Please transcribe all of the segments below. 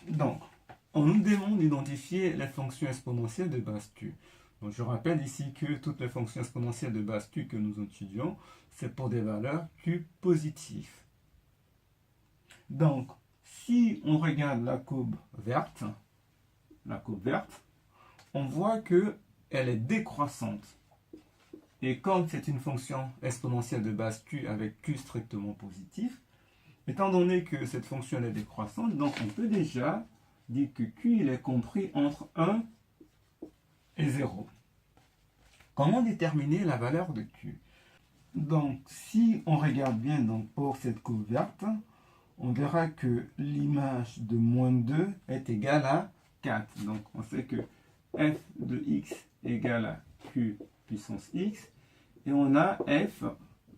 Donc, on nous demande d'identifier les fonctions exponentielles de base Q. Donc, je rappelle ici que toutes les fonctions exponentielles de base Q que nous étudions, c'est pour des valeurs Q positives. Donc, si on regarde la courbe verte, on voit qu'elle est décroissante. Et comme c'est une fonction exponentielle de base Q avec Q strictement positif, étant donné que cette fonction est décroissante, donc on peut déjà dire que Q il est compris entre 1 et 0. Comment déterminer la valeur de Q? Donc, si on regarde bien donc, pour cette courbe verte, on verra que l'image de moins 2 est égale à 4. Donc, on sait que f de x égale à q puissance x. Et on a f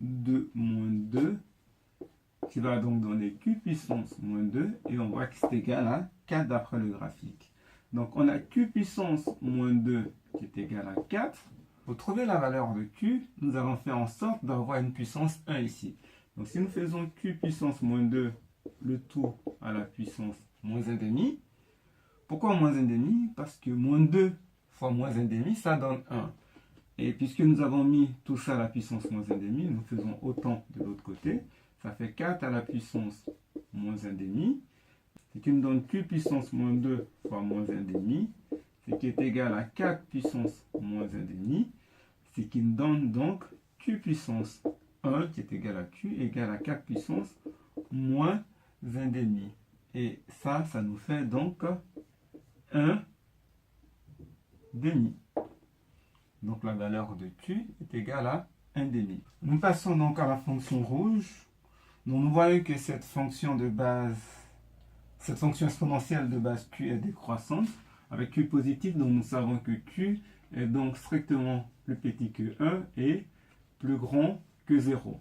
de moins 2 qui va donc donner q puissance moins 2. Et on voit que c'est égal à 4 d'après le graphique. Donc, on a q puissance moins 2 qui est égal à 4. Pour trouver la valeur de q, nous allons faire en sorte d'avoir une puissance 1 ici. Donc, si nous faisons q puissance moins 2, le tout à la puissance moins 1,5. Pourquoi moins 1,5? Parce que moins 2 fois moins 1,5, ça donne 1. Et puisque nous avons mis tout ça à la puissance moins 1,5, nous faisons autant de l'autre côté. Ça fait 4 à la puissance moins 1,5. Ce qui nous donne q puissance moins 2 fois moins 1,5. Ce qui est égal à 4 puissance moins 1,5. Ce qui nous donne donc q puissance 1 qui est égal à q égale à 4 puissance moins 1,5. Et ça nous fait donc 1 demi. Donc la valeur de q est égale à 1 demi. Nous passons donc à la fonction rouge. Donc nous voyons que cette fonction exponentielle de base q est décroissante. Avec q positif, donc nous savons que q est donc strictement plus petit que 1 et plus grand que 0.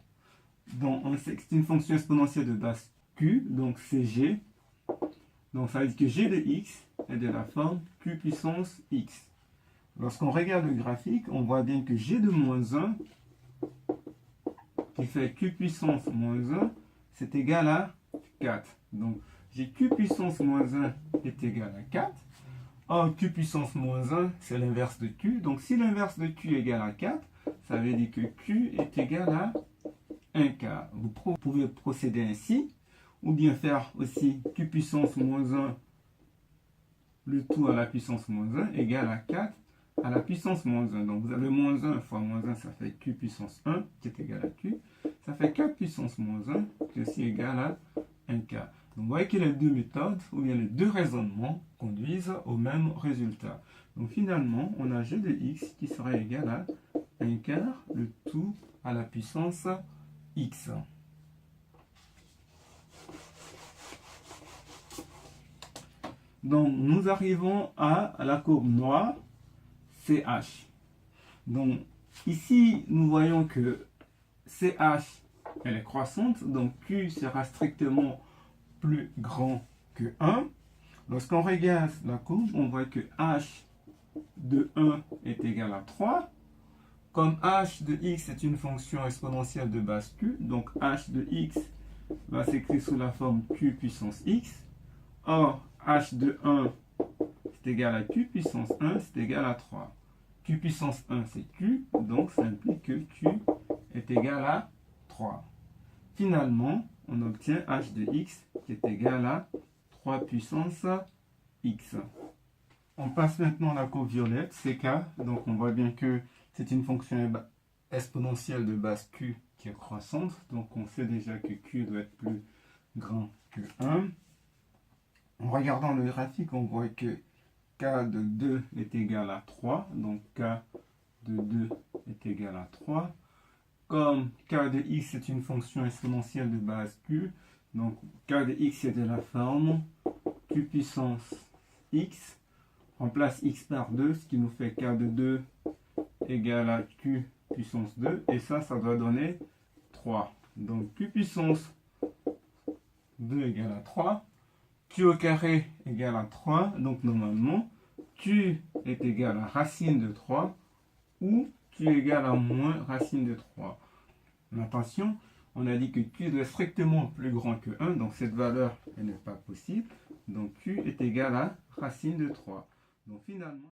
Donc on sait que c'est une fonction exponentielle de base q, donc c'est g. Donc ça veut dire que g de x est de la forme q puissance x. Lorsqu'on regarde le graphique, on voit bien que g de moins 1, qui fait q puissance moins 1, c'est égal à 4. Donc g q puissance moins 1 est égal à 4. Or, q puissance moins 1, c'est l'inverse de q. Donc si l'inverse de q est égal à 4, ça veut dire que q est égal à 1 quart. Vous pouvez procéder ainsi, ou bien faire aussi q puissance moins 1, le tout à la puissance moins 1, égale à 4 à la puissance moins 1. Donc vous avez moins 1 fois moins 1, ça fait q puissance 1, qui est égal à q. Ça fait 4 puissance moins 1, qui est aussi égal à 1 quart. Donc vous voyez que les deux méthodes, ou bien les deux raisonnements, conduisent au même résultat. Donc finalement, on a g de x qui serait égal à 1 quart, le tout à la puissance x. Donc nous arrivons à la courbe noire, CH. Donc ici, nous voyons que CH, elle est croissante, donc Q sera strictement plus grand que 1. Lorsqu'on regarde la courbe, on voit que H de 1 est égal à 3. Comme H de x est une fonction exponentielle de base Q, donc H de x va s'écrire sous la forme Q puissance x. Or, H de 1 c'est égal à Q puissance 1, c'est égal à 3. Q puissance 1, c'est Q, donc ça implique que Q est égal à 3. Finalement, on obtient H de x qui est égal à 3 puissance x. On passe maintenant à la courbe violette, CK. Donc on voit bien que c'est une fonction exponentielle de base Q qui est croissante. Donc on sait déjà que Q doit être plus grand que 1. En regardant le graphique, on voit que K de 2 est égal à 3. Donc K de 2 est égal à 3. Comme K de x est une fonction exponentielle de base Q, donc K de x est de la forme Q puissance x. On remplace x par 2, ce qui nous fait K de 2 égale à Q puissance 2. Et ça doit donner 3. Donc Q puissance 2 égale à 3. Q au carré égale à 3. Donc normalement, Q est égal à racine de 3 ou Q égale à moins racine de 3. Mais attention, on a dit que Q doit être strictement plus grand que 1. Donc cette valeur, elle n'est pas possible. Donc Q est égal à racine de 3. Donc finalement...